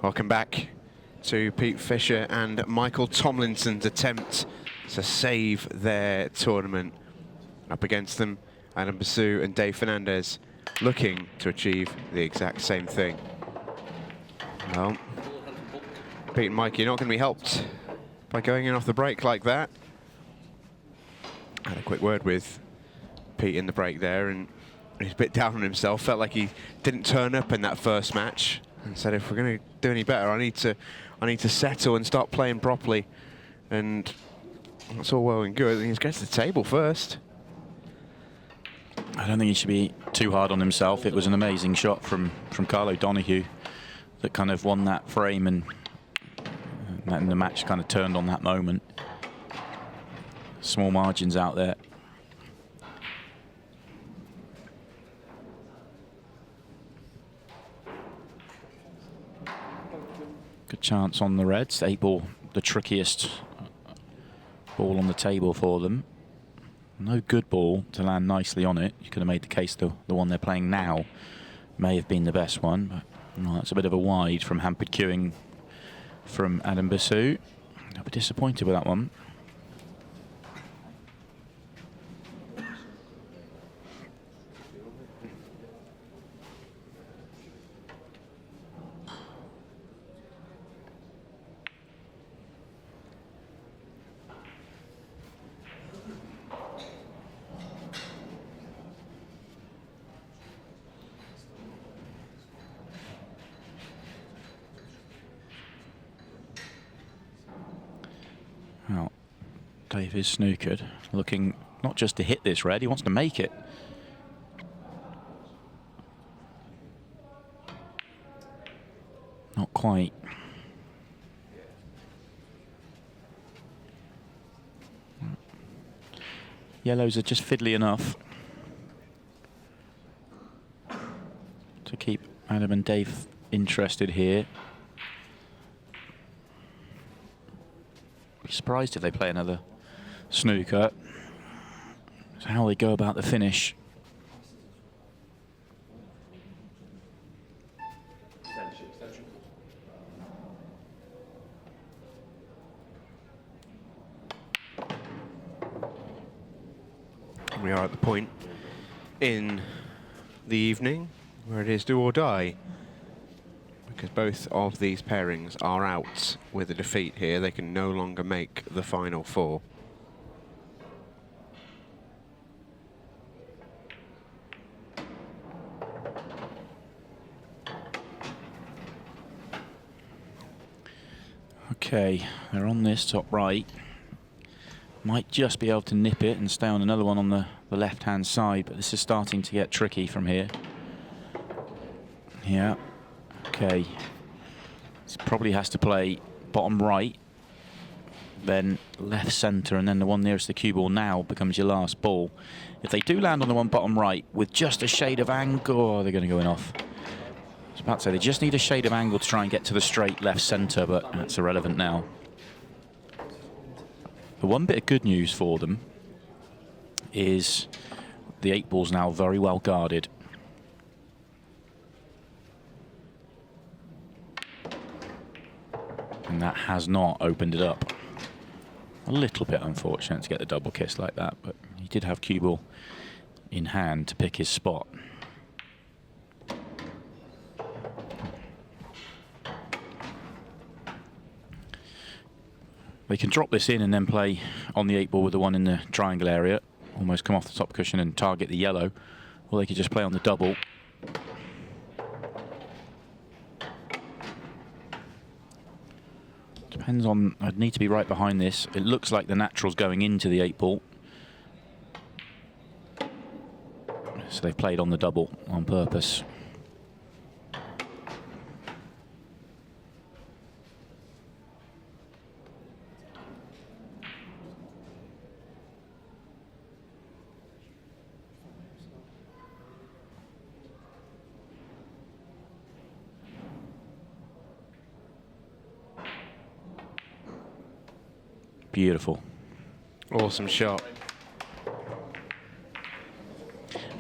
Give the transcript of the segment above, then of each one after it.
Welcome back to Pete Fisher and Michael Tomlinson's attempt to save their tournament. Up against them, Adam Bassoo and Dave Fernandez looking to achieve the exact same thing. Well, Pete and Mike, you're not going to be helped by going in off the break like that. I had a quick word with Pete in the break there, and he's a bit down on himself. Felt like he didn't turn up in that first match, and said, if we're going to do any better, I need to settle and start playing properly. And that's all well and good. He gets to the table first. I don't think he should be too hard on himself. It was an amazing shot from Carlo Donahue that kind of won that frame, and the match kind of turned on that moment. Small margins out there. Good chance on the Reds. 8-ball, the trickiest ball on the table for them. No good ball to land nicely on it. You could have made the case the one they're playing now may have been the best one, but no, that's a bit of a wide from hampered queuing from Adam Bassoo. I'll be disappointed with that one. Well, Dave is snookered, looking not just to hit this red, he wants to make it. Not quite. Yellows are just fiddly enough to keep Adam and Dave interested here. Be surprised if they play another snooker. It's how they go about the finish. We are at the point in the evening where it is do or die, because both of these pairings are out with a defeat here. They can no longer make the final four. Okay, they're on this top right. Might just be able to nip it and stay on another one on the left-hand side, but this is starting to get tricky from here. Yeah. Okay, this probably has to play bottom right, then left centre, and then the one nearest the cue ball now becomes your last ball. If they do land on the one bottom right with just a shade of angle, oh, they're going to go in off. I was about to say, they just need a shade of angle to try and get to the straight left centre, but that's irrelevant now. The one bit of good news for them is the 8-ball's now very well guarded. And that has not opened it up. A little bit unfortunate to get the double kiss like that, but he did have cue ball in hand to pick his spot. They can drop this in and then play on the 8-ball with the one in the triangle area, almost come off the top cushion and target the yellow, or they could just play on the double. Depends on, I'd need to be right behind this. It looks like the natural's going into the 8-ball. So they've played on the double on purpose. Beautiful. Awesome shot.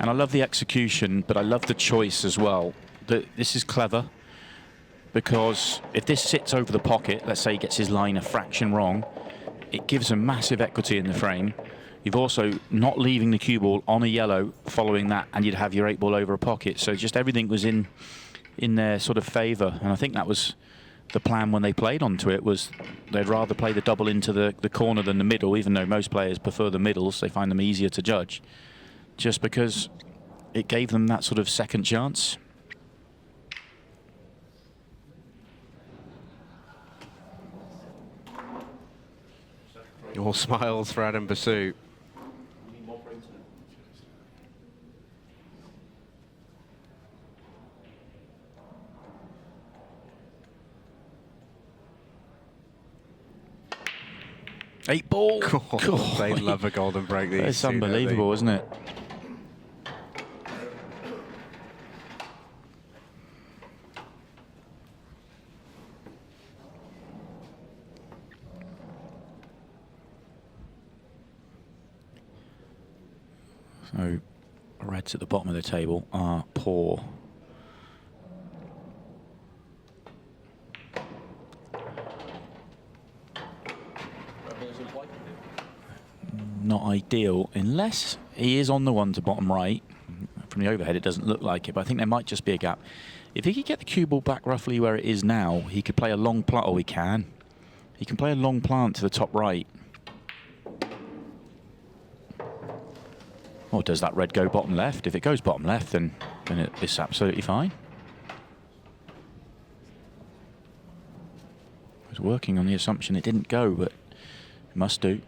And I love the execution, but I love the choice as well. This is clever. because if this sits over the pocket, let's say he gets his line a fraction wrong, it gives a massive equity in the frame. You've also not leaving the cue ball on a yellow following that, and you'd have your 8 ball over a pocket. So just everything was in their sort of favour, and I think that was the plan when they played onto it. Was they'd rather play the double into the corner than the middle, even though most players prefer the middles. They find them easier to judge, just because it gave them that sort of second chance. All smiles for Adam Bassoo. Eight ball. Oh, they love a golden break. It's unbelievable, isn't it? So, reds at the bottom of the table are poor. Not ideal, unless he is on the one to bottom right. From the overhead, it doesn't look like it, but I think there might just be a gap. If he could get the cue ball back roughly where it is now, he could play a long plant. Oh, he can. He can play a long plant to the top right. Or does that red go bottom left? If it goes bottom left, then it's absolutely fine. I was working on the assumption it didn't go, but it must do.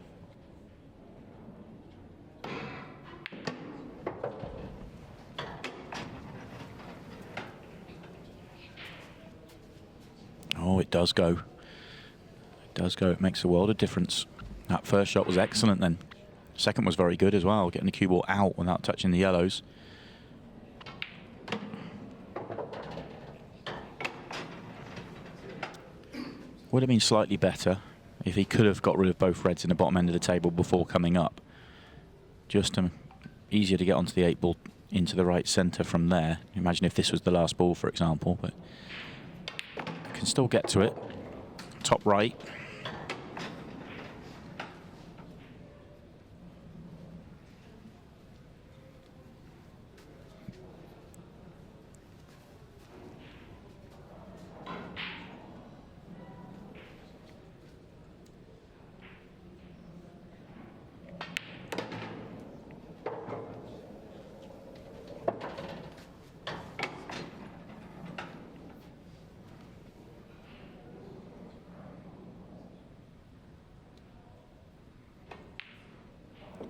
Oh, it does go. It does go. It makes a world of difference. That first shot was excellent then. Second was very good as well, getting the cue ball out without touching the yellows. Would have been slightly better if he could have got rid of both reds in the bottom end of the table before coming up. Just easier to get onto the 8 ball into the right centre from there. Imagine if this was the last ball, for example, but can still get to it. Top right.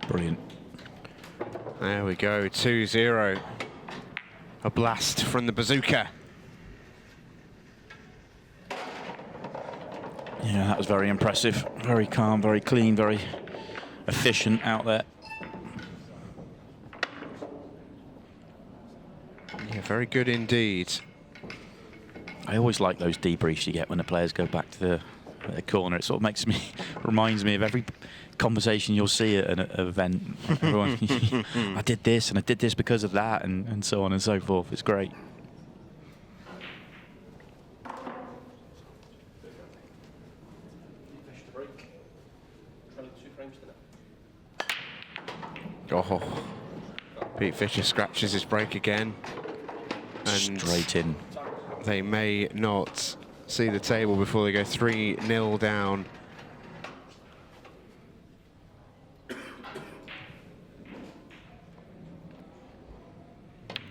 Brilliant. There we go, 2-0. A blast from the bazooka. Yeah, that was very impressive. Very calm, very clean, very efficient out there. Yeah, very good indeed. I always like those debriefs you get when the players go back to the corner. It sort of reminds me of every conversation you'll see at an event. Everyone, I did this and I did this because of that, and so on and so forth. It's great. Oh, Pete Fisher scratches his break again. And straight in. They may not see the table before they go 3-0 down.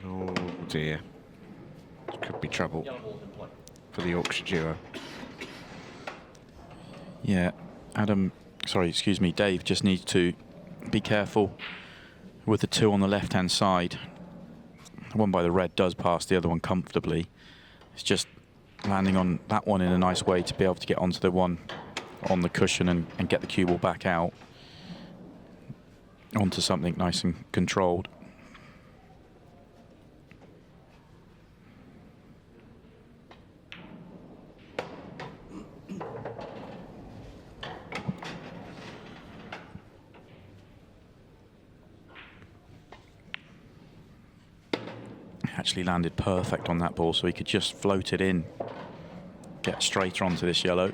Oh dear. Could be trouble for the Yorkshire duo. Yeah, Dave just needs to be careful with the 2 on the left-hand side. The one by the red does pass the other one comfortably. It's just landing on that one in a nice way to be able to get onto the one on the cushion and get the cue ball back out onto something nice and controlled. Actually landed perfect on that ball, so he could just float it in get straighter onto this yellow.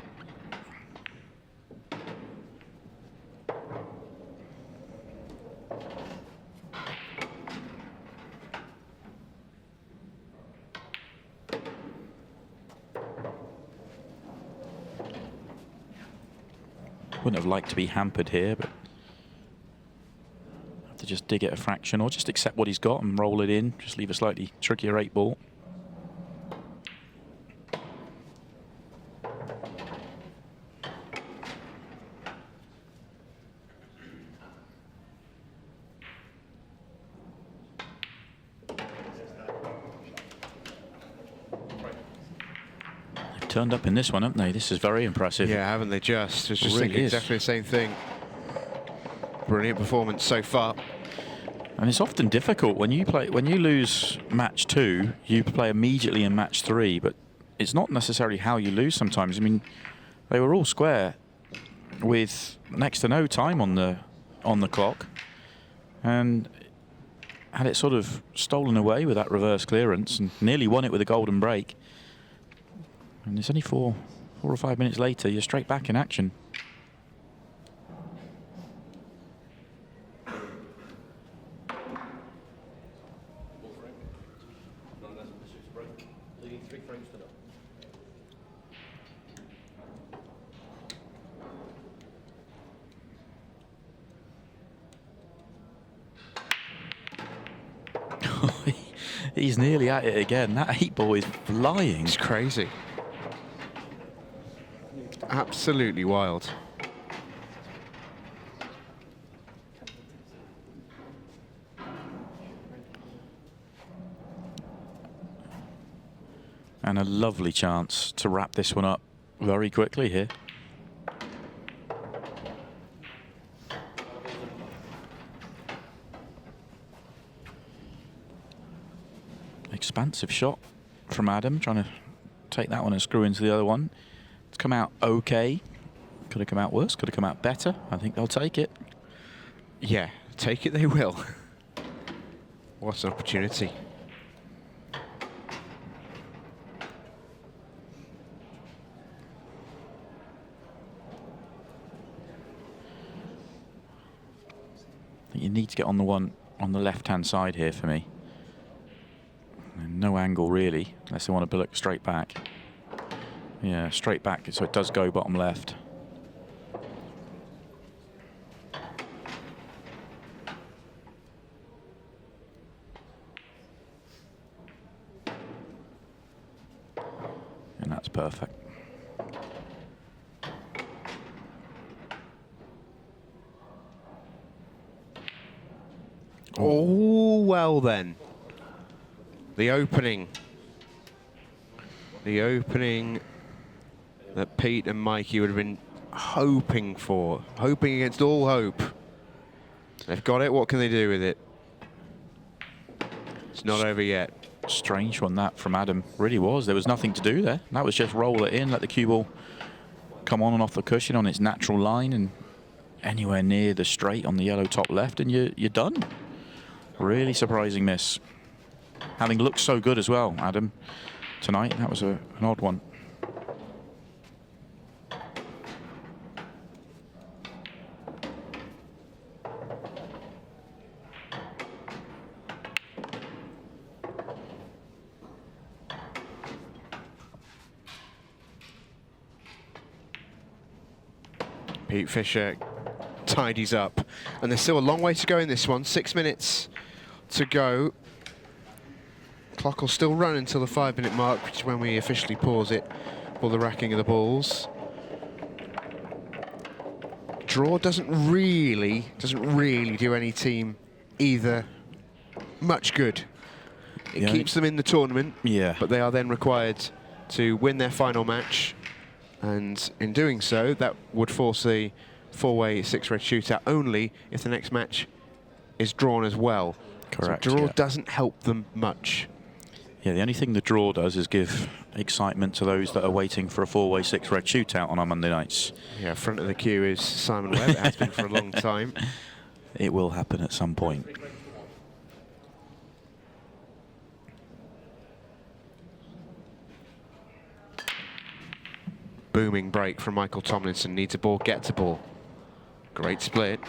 Wouldn't have liked to be hampered here, but have to just dig it a fraction or just accept what he's got and roll it in. Just leave a slightly trickier 8-ball. Turned up in this one, haven't they? This is very impressive. Yeah, haven't they just? I was just Really thinking is. exactly the same thing. Brilliant performance so far. And it's often difficult when you lose match 2, you play immediately in match 3, but it's not necessarily how you lose sometimes. I mean, they were all square with next to no time on the clock, and had it sort of stolen away with that reverse clearance and nearly won it with a golden break. And it's only 4 or 5 minutes later, you're straight back in action. He's nearly at it again. That 8-ball is flying. It's crazy. Absolutely wild. And a lovely chance to wrap this one up very quickly here. Expansive shot from Adam, trying to take that one and screw into the other one. It's come out okay. Could have come out worse, could have come out better. I think they'll take it. Yeah, take it they will. What an opportunity. I think you need to get on the one on the left-hand side here for me. And no angle really, unless they want to look straight back. Yeah, straight back, so it does go bottom left. And that's perfect. Oh, well then. The opening that Pete and Mikey would have been hoping for, hoping against all hope. They've got it, what can they do with it? It's not over yet. Strange one that from Adam, really was. There was nothing to do there. That was just roll it in, let the cue ball come on and off the cushion on its natural line and anywhere near the straight on the yellow top left and you're done. Really surprising miss. Having looked so good as well, Adam, tonight. That was an odd one. Pete Fisher tidies up. And there's still a long way to go in this one. 6 minutes to go. Clock will still run until the 5-minute mark, which is when we officially pause it for the racking of the balls. Draw doesn't really do any team either much good. It keeps them in the tournament, but they are then required to win their final match. And in doing so, that would force a 4-way 6-red shootout only if the next match is drawn as well. Correct. So draw doesn't help them much. Yeah, the only thing the draw does is give excitement to those that are waiting for a 4-way 6-red shootout on our Monday nights. Yeah, front of the queue is Simon Webb. It has been for a long time. It will happen at some point. booming break from Michael Tomlinson. Needs a ball, gets a ball. Great split.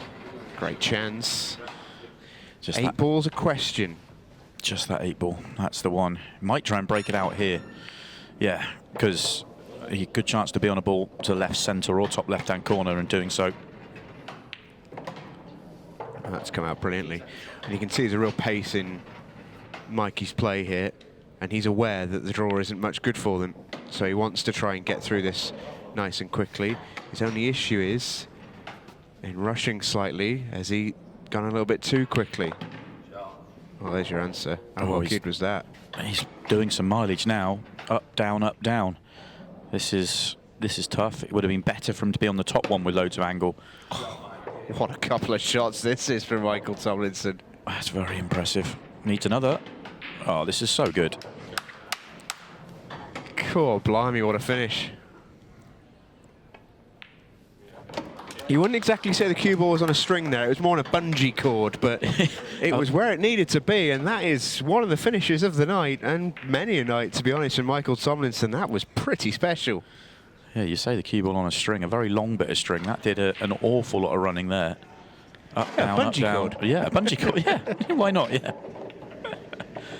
Great chance. Just 8 balls a question. Just that 8 ball. That's the one. Might try and break it out here. Yeah, because a good chance to be on a ball to left centre or top left-hand corner and doing so. That's come out brilliantly. And you can see there's a real pace in Mikey's play here. And he's aware that the draw isn't much good for them. So he wants to try and get through this nice and quickly. His only issue is in rushing slightly. Has he gone a little bit too quickly? Well, there's your answer. How well kid was that? He's doing some mileage now. Up, down, up, down. This is tough. It would have been better for him to be on the top one with loads of angle. What a couple of shots this is from Michael Tomlinson. That's very impressive. Needs another. Oh, this is so good. Cool, blimey, what a finish. You wouldn't exactly say the cue ball was on a string there. It was more on a bungee cord, but it was where it needed to be, and that is one of the finishes of the night, and many a night, to be honest, from Michael Tomlinson. That was pretty special. Yeah, you say the cue ball on a string, a very long bit of string. That did an awful lot of running there. Up, down, up, down. Cord. Yeah, a bungee cord, yeah. Why not, yeah.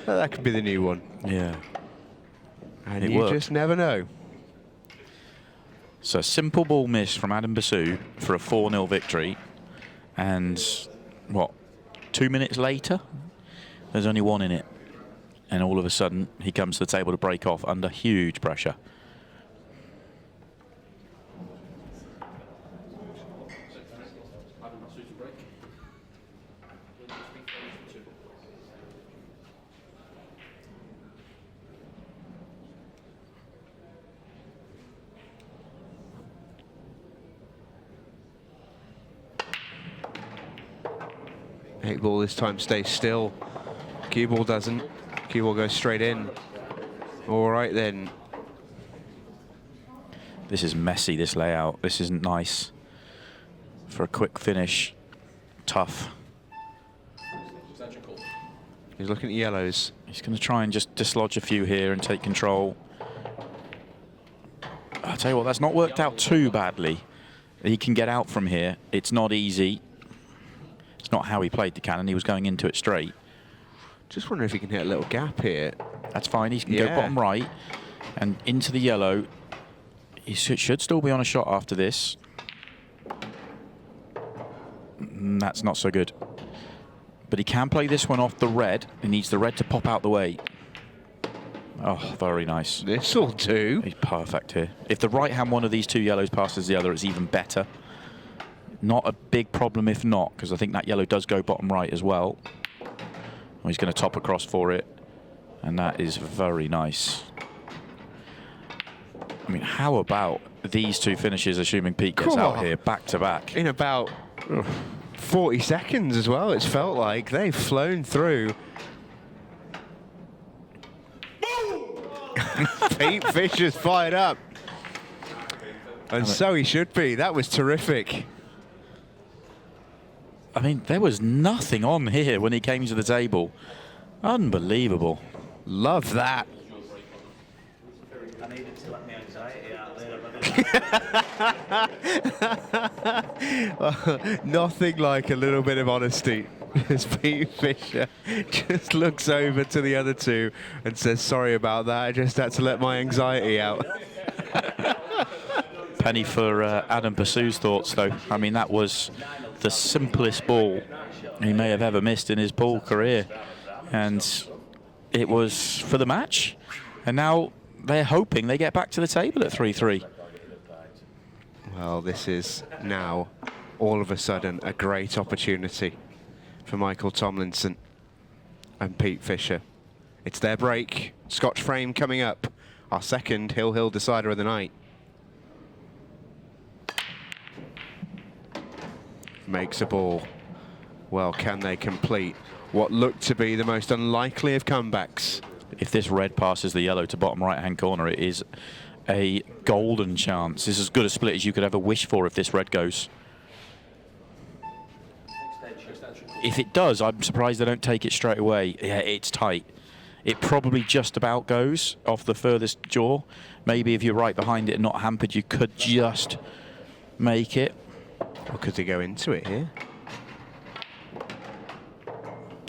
Well, that could be the new one. Yeah. And you just never know. So a simple ball miss from Adam Bassoo for a 4-0 victory. And, what, 2 minutes later, there's only 1 in it. And all of a sudden, he comes to the table to break off under huge pressure. Eight ball this time stays still. Cue ball doesn't. Cue ball goes straight in. All right then. This is messy, this layout. This isn't nice. For a quick finish, tough. He's looking at yellows. He's going to try and just dislodge a few here and take control. I'll tell you what, that's not worked out too badly. He can get out from here. It's not easy. It's not how he played the cannon. He was going into it straight. Just wondering if he can hit a little gap here. That's fine. He can go bottom right and into the yellow. He should still be on a shot after this. That's not so good. But he can play this one off the red. He needs the red to pop out the way. Oh, very nice. This'll do. He's perfect here. If the right-hand one of these two yellows passes the other, it's even better. Not a big problem if not, because I think that yellow does go bottom right as well. Oh, he's going to top across for it. And that is very nice. I mean, how about these two finishes, assuming Pete gets out here, back to back? In about 40 seconds as well, it's felt like. They've flown through. Pete Fisher's fired up. And so he should be. That was terrific. I mean, there was nothing on here when he came to the table. Unbelievable. Love that. I needed to let my anxiety out there. Nothing like a little bit of honesty. As Pete Fisher just looks over to the other two and says, sorry about that, I just had to let my anxiety out. Penny for Adam Bassoo's thoughts, though. I mean, that was the simplest ball he may have ever missed in his pool career. And it was for the match. And now they're hoping they get back to the table at 3-3. Well, this is now all of a sudden a great opportunity for Michael Tomlinson and Pete Fisher. It's their break. Scotch frame coming up. Our second Hill decider of the night. Makes a ball. Well, can they complete what looked to be the most unlikely of comebacks? If this red passes the yellow to bottom right-hand corner, it is a golden chance. This is as good a split as you could ever wish for if this red goes. If it does, I'm surprised they don't take it straight away. Yeah, it's tight. It probably just about goes off the furthest jaw. Maybe if you're right behind it and not hampered, you could just make it. Or could they go into it here?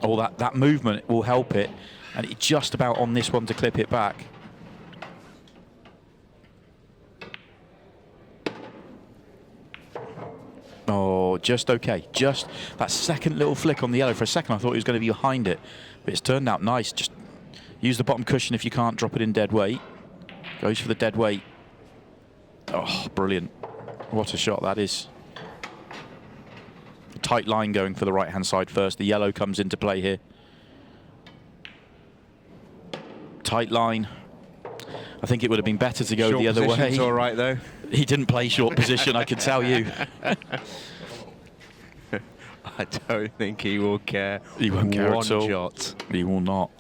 Oh, that movement will help it. And it's just about on this one to clip it back. Oh, just okay. Just that second little flick on the yellow. For a second, I thought he was going to be behind it. But it's turned out nice. Just use the bottom cushion if you can't drop it in dead weight. Goes for the dead weight. Oh, brilliant. What a shot that is. Tight line going for the right-hand side first. The yellow comes into play here. Tight line. I think it would have been better to go Short the other way. position's all right, though. He didn't play short position, I can tell you. I don't think he will care. He won't care at all. One shot. He will not.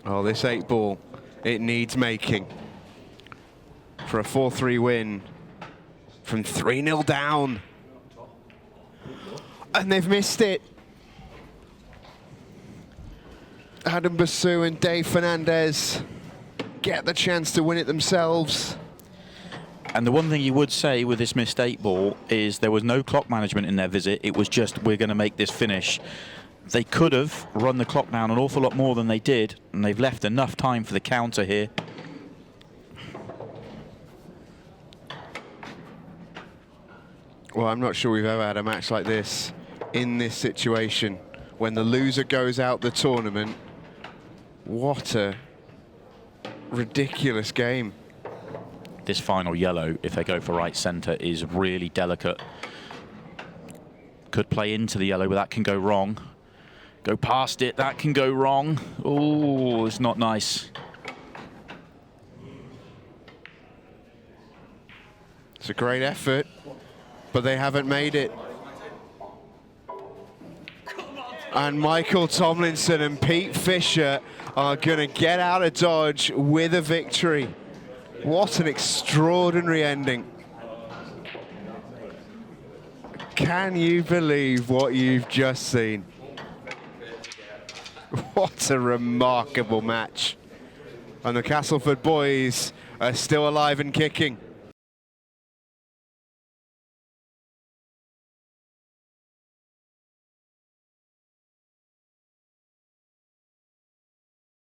Oh, this 8-ball, it needs making. For a 4-3 win from 3-0 down. And they've missed it. Adam Bassoo and Dave Fernandez get the chance to win it themselves. And the one thing you would say with this missed 8-ball is there was no clock management in their visit. It was just, we're going to make this finish. They could have run the clock down an awful lot more than they did, and they've left enough time for the counter here. Well, I'm not sure we've ever had a match like this in this situation. When the loser goes out the tournament, what a ridiculous game. This final yellow, if they go for right centre, is really delicate. Could play into the yellow, but that can go wrong. Go past it, that can go wrong. Oh, it's not nice. It's a great effort, but they haven't made it. And Michael Tomlinson and Pete Fisher are going to get out of Dodge with a victory. What an extraordinary ending. Can you believe what you've just seen? What a remarkable match. And the Castleford boys are still alive and kicking.